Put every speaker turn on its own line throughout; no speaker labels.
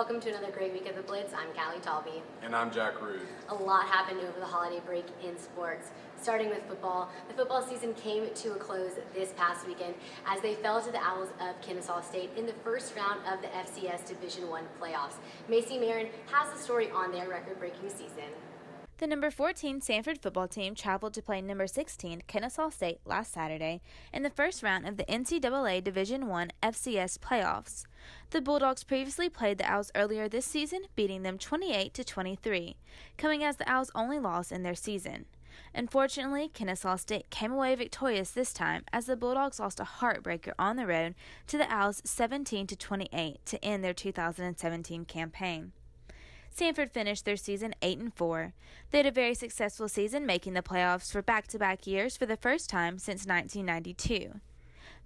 Welcome to another great week of the Blitz. I'm Callie Talby.
And I'm Jack Rude.
A lot happened over the holiday break in sports. Starting with football, the football season came to a close this past weekend as they fell to the Owls of Kennesaw State in the first round of the FCS Division I playoffs. Macy Marin has the story on their record-breaking season.
The number 14 Samford football team traveled to play number 16 Kennesaw State last Saturday in the first round of the NCAA Division I FCS playoffs. The Bulldogs previously played the Owls earlier this season, beating them 28-23, coming as the Owls' only loss in their season. Unfortunately, Kennesaw State came away victorious this time as the Bulldogs lost a heartbreaker on the road to the Owls 17-28 to end their 2017 campaign. Samford finished their season 8-4. They had a very successful season, making the playoffs for back-to-back years for the first time since 1992.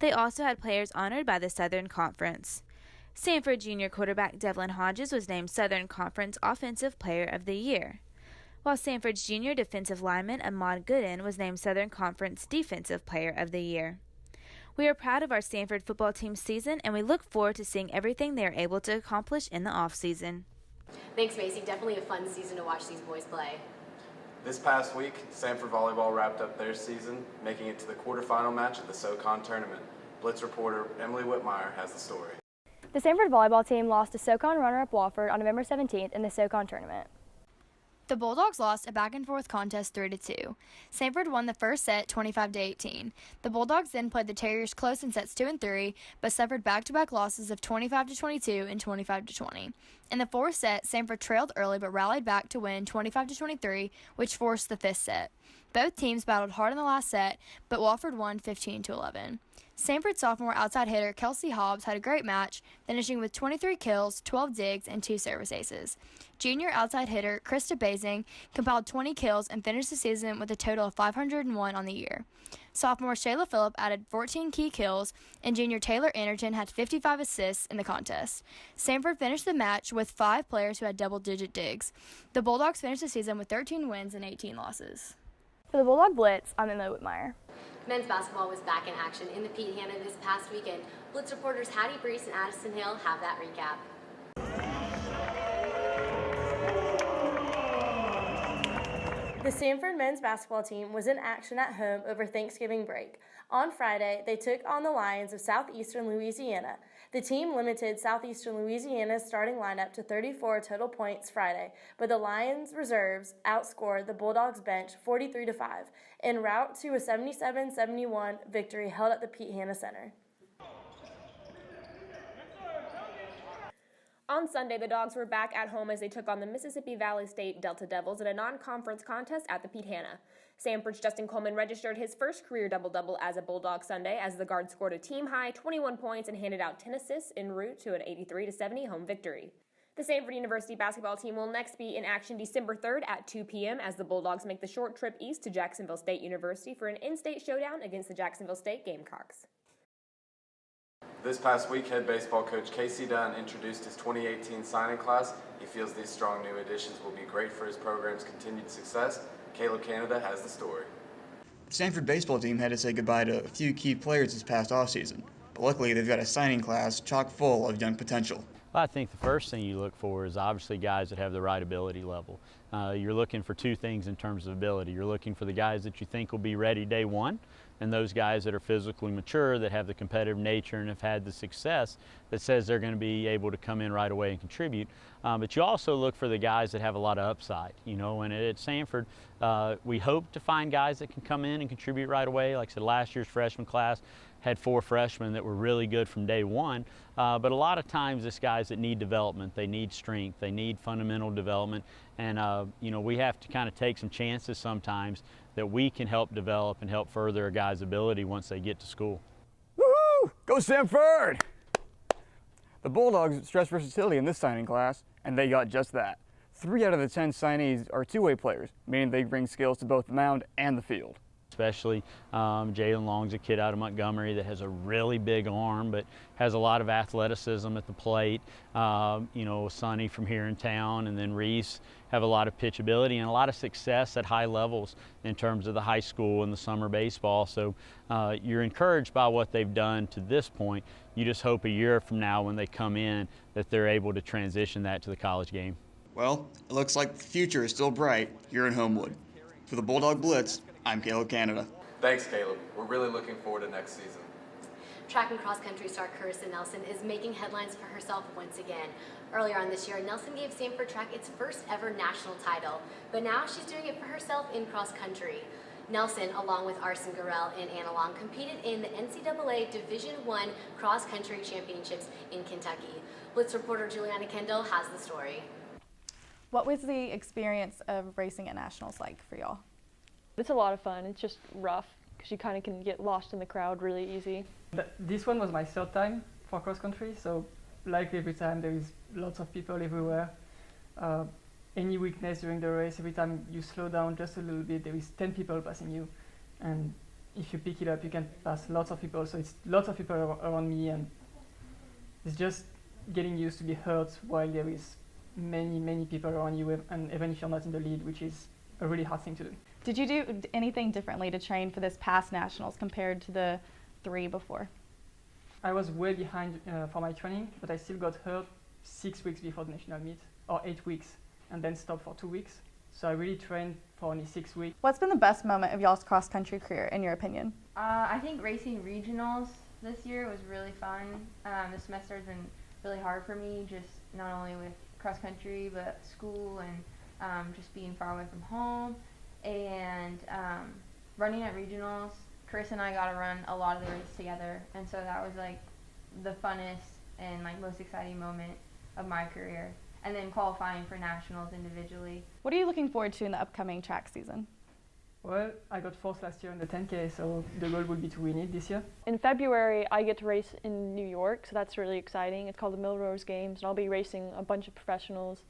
They also had players honored by the Southern Conference. Samford junior quarterback Devlin Hodges was named Southern Conference Offensive Player of the Year, while Samford's junior defensive lineman Ahmad Gooden was named Southern Conference Defensive Player of the Year. We are proud of our Samford football team's season, and we look forward to seeing everything they are able to accomplish in the off-season.
Thanks, Macy. Definitely a fun season to watch these boys play.
This past week, Samford Volleyball wrapped up their season, making it to the quarterfinal match of the SoCon tournament. Blitz reporter Emily Whitmire has the story.
The Samford Volleyball team lost to SoCon runner-up Wofford on November 17th in the SoCon tournament.
The Bulldogs lost a back-and-forth contest 3-2. Samford won the first set 25-18. The Bulldogs then played the Terriers close in sets 2 and 3, but suffered back-to-back losses of 25-22 and 25-20. In the fourth set, Samford trailed early but rallied back to win 25-23, which forced the fifth set. Both teams battled hard in the last set, but Wofford won 15-11. Samford sophomore outside hitter Kelsey Hobbs had a great match, finishing with 23 kills, 12 digs, and 2 service aces. Junior outside hitter Krista Basing compiled 20 kills and finished the season with a total of 501 on the year. Sophomore Shayla Phillip added 14 key kills, and junior Taylor Anderton had 55 assists in the contest. Samford finished the match with 5 players who had double-digit digs. The Bulldogs finished the season with 13 wins and 18 losses.
For the Bulldog Blitz, I'm Emily Whitmire.
Men's basketball was back in action in the Pete Hanna this past weekend. Blitz reporters Hattie Brees and Addison Hill have that recap.
The Samford men's basketball team was in action at home over Thanksgiving break. On Friday, they took on the Lions of Southeastern Louisiana. The team limited Southeastern Louisiana's starting lineup to 34 total points Friday, but the Lions reserves outscored the Bulldogs bench 43-5 en route to a 77-71 victory held at the Pete Hanna Center.
On Sunday, the Dogs were back at home as they took on the Mississippi Valley State Delta Devils in a non-conference contest at the Pete Hanna. Samford's Justin Coleman registered his first career double-double as a Bulldog Sunday as the guard scored a team-high 21 points and handed out 10 assists en route to an 83-70 home victory. The Samford University basketball team will next be in action December 3rd at 2 p.m. as the Bulldogs make the short trip east to Jacksonville State University for an in-state showdown against the Jacksonville State Gamecocks.
This past week, head baseball coach Casey Dunn introduced his 2018 signing class. He feels these strong new additions will be great for his program's continued success. Caleb Canada has the story.
The Samford baseball team had to say goodbye to a few key players this past offseason, but luckily they've got a signing class chock full of young potential.
Well, I think the first thing you look for is obviously guys that have the right ability level. You're looking for two things in terms of ability. You're looking for the guys that you think will be ready day one, and those guys that are physically mature, that have the competitive nature and have had the success that says they're going to be able to come in right away and contribute. But you also look for the guys that have a lot of upside, you know, and at Samford, we hope to find guys that can come in and contribute right away. Like I said, last year's freshman class had 4 freshmen that were really good from day one, but a lot of times it's guys that need development, they need strength, they need fundamental development, and you know, we have to kind of take some chances sometimes that we can help develop and help further a guy's ability once they get to school.
Woohoo! Go Samford! The Bulldogs stressed versatility in this signing class, and they got just that. 3 out of the 10 signees are two-way players, meaning they bring skills to both the mound and the field.
especially Jalen Long's a kid out of Montgomery that has a really big arm, but has a lot of athleticism at the plate. Sonny from here in town, and then Reese have a lot of pitchability and a lot of success at high levels in terms of the high school and the summer baseball. So you're encouraged by what they've done to this point. You just hope a year from now when they come in that they're able to transition that to the college game.
Well, it looks like the future is still bright here in Homewood. For the Bulldog Blitz, I'm Caleb Canada.
Thanks, Caleb. We're really looking forward to next season.
Track and cross country star Carissa Nelson is making headlines for herself once again. Earlier on this year, Nelson gave Samford Track its first ever national title, but now she's doing it for herself in cross country. Nelson, along with Arson Gurel and Anna Long, competed in the NCAA Division I Cross Country Championships in Kentucky. Blitz reporter Juliana Kendall has the story.
What was the experience of racing at nationals like for y'all?
It's a lot of fun. It's just rough because you kind of can get lost in the crowd really easy.
This one was my third time for cross country, so like every time there is lots of people everywhere. Any weakness during the race, every time you slow down just a little bit, there is 10 people passing you, and if you pick it up, you can pass lots of people. So it's lots of people around me, and it's just getting used to be hurt while there is many people around you, and even if you're not in the lead, which is a really hard thing to do.
Did you do anything differently to train for this past nationals compared to the 3 before?
I was way behind for my training, but I still got hurt 6 weeks before the national meet, or 8 weeks, and then stopped for 2 weeks. So I really trained for only 6 weeks.
What's been the best moment of y'all's cross-country career, in your opinion?
I think racing regionals this year was really fun. The semester has been really hard for me, just not only with cross-country, but school and just being far away from home. And running at regionals, Chris and I got to run a lot of the race together, and so that was like the funnest and like most exciting moment of my career. And then qualifying for nationals individually.
What are you looking forward to in the upcoming track season?
Well, I got 4th last year in the 10K, so the goal would be to win it this year.
In February, I get to race in New York, so that's really exciting. It's called the Milrose Games, and I'll be racing a bunch of professionals.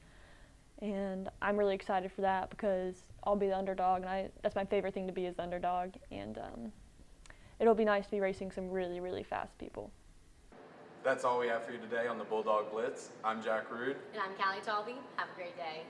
And I'm really excited for that because I'll be the underdog, and that's my favorite thing to be, is the underdog. And it'll be nice to be racing some really fast people.
That's all we have for you today on the Bulldog Blitz. I'm Jack Rude.
And I'm Callie Talby. Have a great day.